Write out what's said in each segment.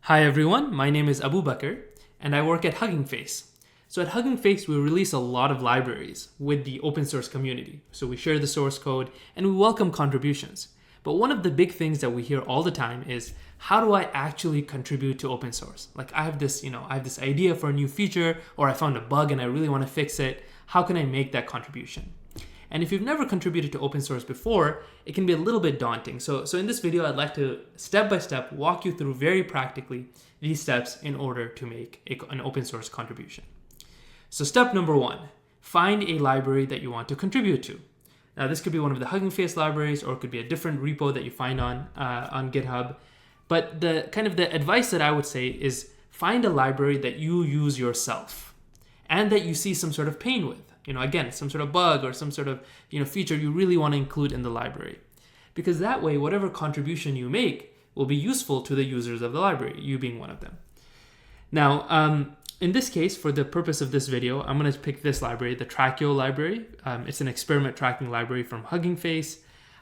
Hi everyone, my name is Abu Bakr and I work at Hugging Face. So at Hugging Face, we release a lot of libraries with the open source community. So we share the source code and we welcome contributions. But one of the big things that we hear all the time is, how do I actually contribute to open source? Like I have this idea for a new feature, or I found a bug and I really want to fix it. How can I make that contribution? And if you've never contributed to open source before, it can be a little bit daunting. So in this video, I'd like to step by step walk you through very practically these steps in order to make an open source contribution. So step number one, find a library that you want to contribute to. Now this could be one of the Hugging Face libraries, or it could be a different repo that you find on GitHub. But the advice that I would say is find a library that you use yourself and that you see some sort of pain with. Again, some sort of bug or some sort of feature you really want to include in the library. Because that way, whatever contribution you make will be useful to the users of the library, you being one of them. Now, in this case, for the purpose of this video, I'm going to pick this library, the Trackio library. It's an experiment tracking library from Hugging Face.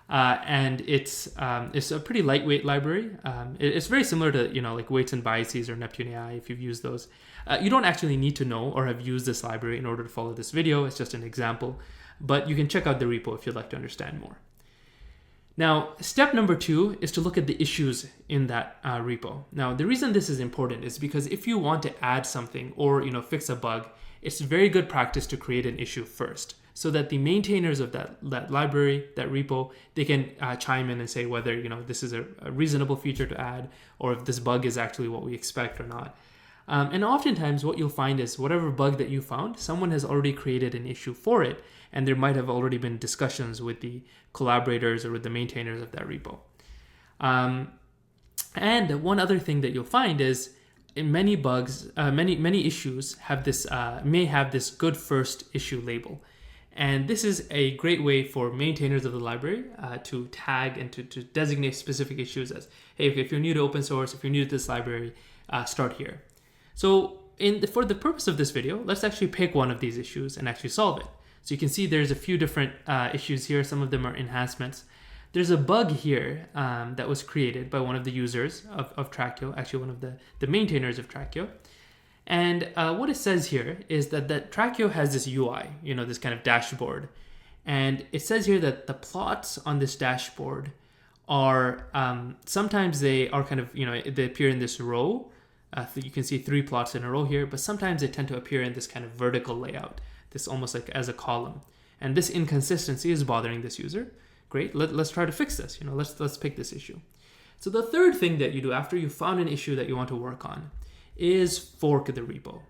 And it's a pretty lightweight library. It's very similar to like Weights and Biases or Neptune AI if you've used those. You don't actually need to know or have used this library in order to follow this video. It's just an example, but you can check out the repo if you'd like to understand more. Now, step number two is to look at the issues in that repo. Now, the reason this is important is because if you want to add something or fix a bug, it's very good practice to create an issue first, so that the maintainers of that library, that repo, they can chime in and say whether this is a reasonable feature to add, or if this bug is actually what we expect or not. And oftentimes what you'll find is whatever bug that you found, someone has already created an issue for it, and there might have already been discussions with the collaborators or with the maintainers of that repo. And one other thing that you'll find is in many bugs, many issues have this may have this good first issue label. And this is a great way for maintainers of the library to tag and to designate specific issues as, hey, if you're new to open source, if you're new to this library, start here. So for the purpose of this video, let's actually pick one of these issues and actually solve it. So you can see there's a few different issues here. Some of them are enhancements. There's a bug here that was created by one of the users of Trackio, actually one of the maintainers of Trackio. And what it says here is that Trackio has this UI, this kind of dashboard. And it says here that the plots on this dashboard are, sometimes they are kind of, they appear in this row. You can see 3 plots in a row here, but sometimes they tend to appear in this kind of vertical layout, this almost like as a column. And this inconsistency is bothering this user. Great, let's try to fix this. Let's pick this issue. So the third thing that you do after you found an issue that you want to work on is fork the repo.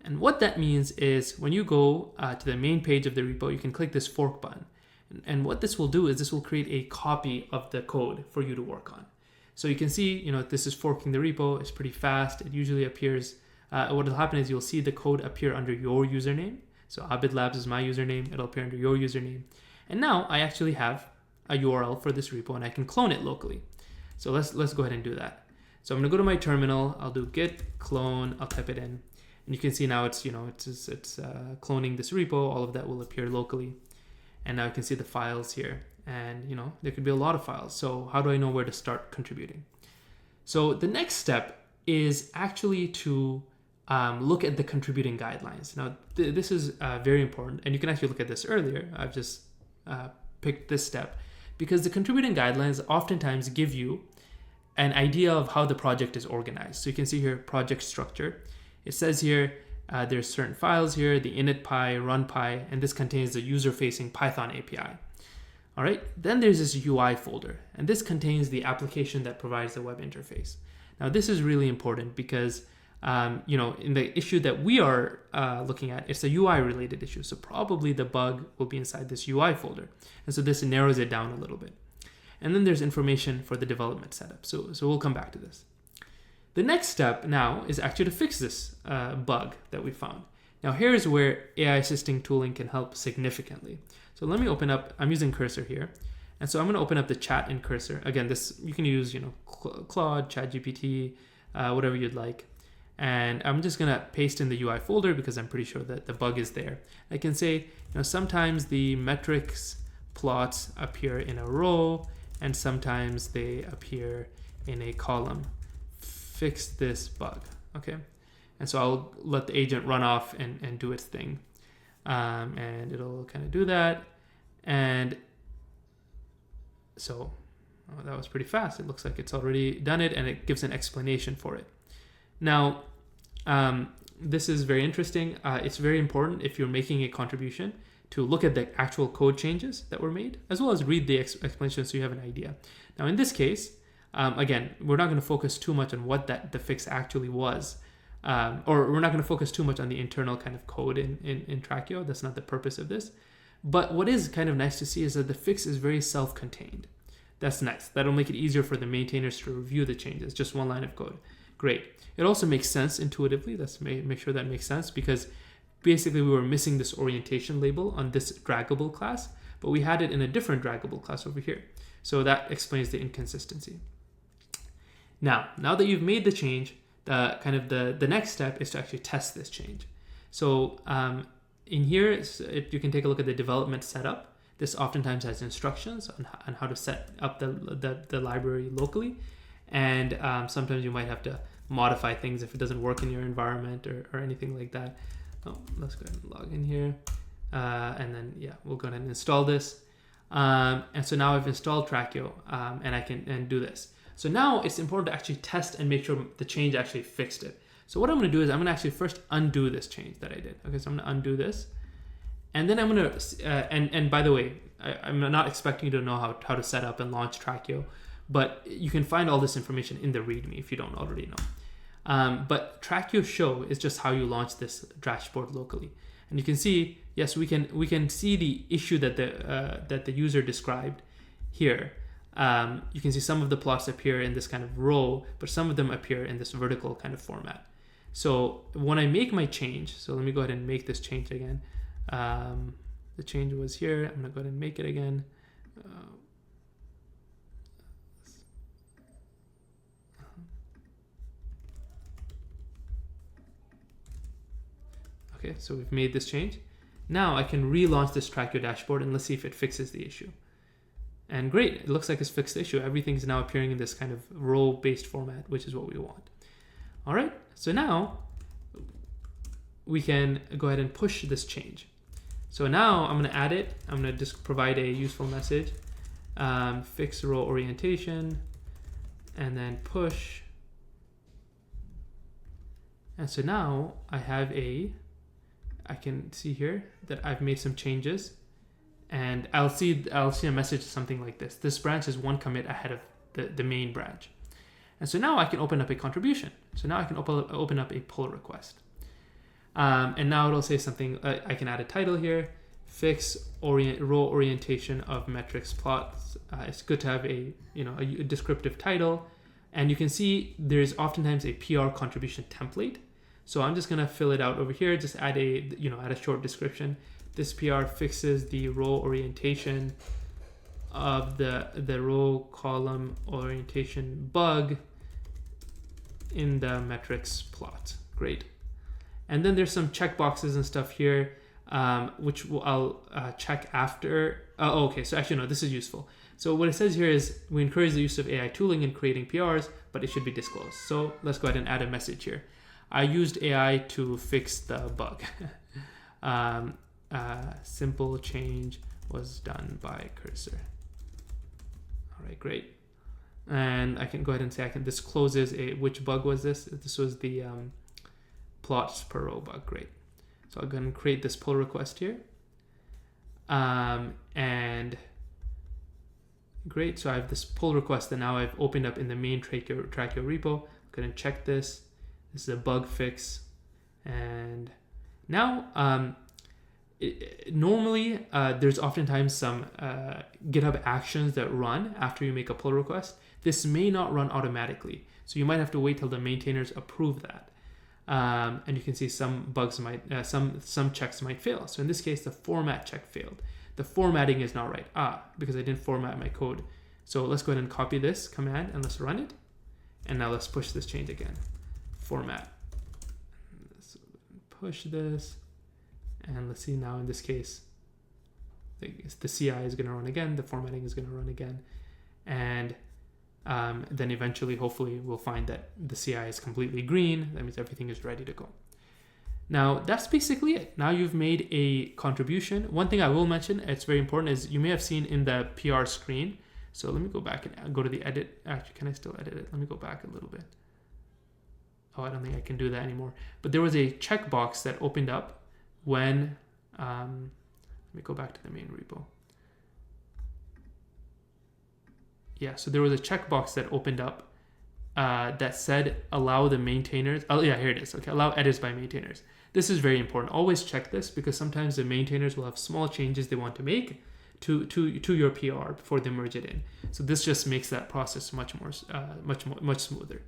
And what that means is when you go to the main page of the repo, you can click this fork button. And what this will do is this will create a copy of the code for you to work on. So you can see, this is forking the repo. It's pretty fast. It usually appears, what will happen is you'll see the code appear under your username. So Abid Labs is my username. It'll appear under your username. And now I actually have a URL for this repo and I can clone it locally. So let's go ahead and do that. So I'm gonna go to my terminal. I'll do git clone. I'll type it in, and you can see now it's cloning this repo. All of that will appear locally, and now you can see the files here. And there could be a lot of files. So how do I know where to start contributing? So the next step is actually to look at the contributing guidelines. Now this is very important, and you can actually look at this earlier. I've just picked this step because the contributing guidelines oftentimes give you an idea of how the project is organized. So you can see here project structure. It says here there's certain files here, the initpy, runpy, and this contains the user-facing Python API. All right, then there's this UI folder, and this contains the application that provides the web interface. Now this is really important because in the issue that we are looking at, it's a UI related issue. So probably the bug will be inside this UI folder. And so this narrows it down a little bit. And then there's information for the development setup. So we'll come back to this. The next step now is actually to fix this bug that we found. Now here's where AI assisting tooling can help significantly. So let me open up, I'm using Cursor here. And so I'm gonna open up the chat in Cursor. Again, this you can use Claude, ChatGPT, whatever you'd like. And I'm just gonna paste in the UI folder because I'm pretty sure that the bug is there. I can say, sometimes the metrics plots appear in a row and sometimes they appear in a column. fix this bug. Okay, and so I'll let the agent run off and do its thing, and it'll kind of do that. And so that was pretty fast. It looks like it's already done it, and it gives an explanation for it. Now, this is very interesting. It's very important if you're making a contribution to look at the actual code changes that were made, as well as read the explanation so you have an idea. Now, in this case, again, we're not going to focus too much on what the fix actually was, or we're not going to focus too much on the internal kind of code in Trackio. That's not the purpose of this. But what is kind of nice to see is that the fix is very self-contained. That's nice. That'll make it easier for the maintainers to review the changes. Just one line of code. Great. It also makes sense intuitively. Let's make sure that makes sense, because basically we were missing this orientation label on this draggable class, but we had it in a different draggable class over here. So that explains the inconsistency. Now that you've made the change, the next step is to actually test this change. So in here, you can take a look at the development setup. This oftentimes has instructions on how to set up the library locally. And sometimes you might have to modify things if it doesn't work in your environment or anything like that. Oh, let's go ahead and log in here. And then, we'll go ahead and install this. And so now I've installed Trackio, and I can do this. So now it's important to actually test and make sure the change actually fixed it. So what I'm going to do is I'm going to actually first undo this change that I did. Okay, so I'm going to undo this. And then I'm going to, and by the way, I'm not expecting you to know how to set up and launch Trackio, but you can find all this information in the README if you don't already know. But Trackio Show is just how you launch this dashboard locally. And you can see, yes, we can see the issue that the user described here. You can see some of the plots appear in this kind of row, but some of them appear in this vertical kind of format. So when I make my change, so let me go ahead and make this change again. The change was here. I'm gonna go ahead and make it again. Okay, so we've made this change. Now I can relaunch this Trackio dashboard and let's see if it fixes the issue. And great, it looks like it's fixed the issue. Everything's now appearing in this kind of row-based format, which is what we want. All right, so now we can go ahead and push this change. So now I'm going to add it. I'm going to just provide a useful message, fix row orientation, and then push. And so now I can see here that I've made some changes, and I'll see a message something like this. This branch is one commit ahead of the main branch. And so now I can open up a contribution. So now I can open up a pull request. And now it'll say something, I can add a title here, fix row orientation of metrics plots. It's good to have a descriptive title. And you can see there's oftentimes a PR contribution template. So I'm just gonna fill it out over here, just add a short description. This PR fixes the row orientation of the row column orientation bug in the metrics plot. Great. And then there's some checkboxes and stuff here, which I'll check after. Okay, so actually no, this is useful. So what it says here is we encourage the use of AI tooling in creating PRs, but it should be disclosed. So let's go ahead and add a message here. I used AI to fix the bug. Simple change was done by Cursor. All right, great. And I can go ahead and say this closes which bug was this? This was the plots per row bug. Great. So I'll go ahead and create this pull request here. And great. So I have this pull request that now I've opened up in the main Trackio repo. I'm going to check this. This is a bug fix. And now, normally there's oftentimes some GitHub actions that run after you make a pull request. This may not run automatically, so you might have to wait till the maintainers approve that. And you can see some bugs might, some checks might fail. So in this case, the format check failed. The formatting is not right. Because I didn't format my code. So let's go ahead and copy this command and let's run it. And now let's push this change again. Format. Let's push this. And let's see now in this case, the CI is going to run again. The formatting is going to run again. And then eventually, hopefully, we'll find that the CI is completely green. That means everything is ready to go. Now, that's basically it. Now you've made a contribution. One thing I will mention, it's very important, is you may have seen in the PR screen. So let me go back and go to the edit. Actually, can I still edit it? Let me go back a little bit. Oh, I don't think I can do that anymore. But there was a checkbox that opened up when, let me go back to the main repo. Yeah, so there was a checkbox that opened up that said allow the maintainers. Oh yeah, here it is. Okay, allow edits by maintainers. This is very important. Always check this because sometimes the maintainers will have small changes they want to make to your PR before they merge it in. So this just makes that process much smoother.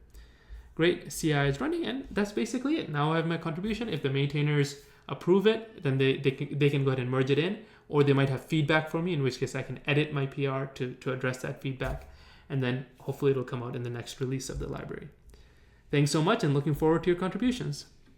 Great, CI is running, and that's basically it. Now I have my contribution. If the maintainers approve it, then they can go ahead and merge it in, or they might have feedback for me, in which case I can edit my PR to address that feedback, and then hopefully it'll come out in the next release of the library. Thanks so much, and looking forward to your contributions.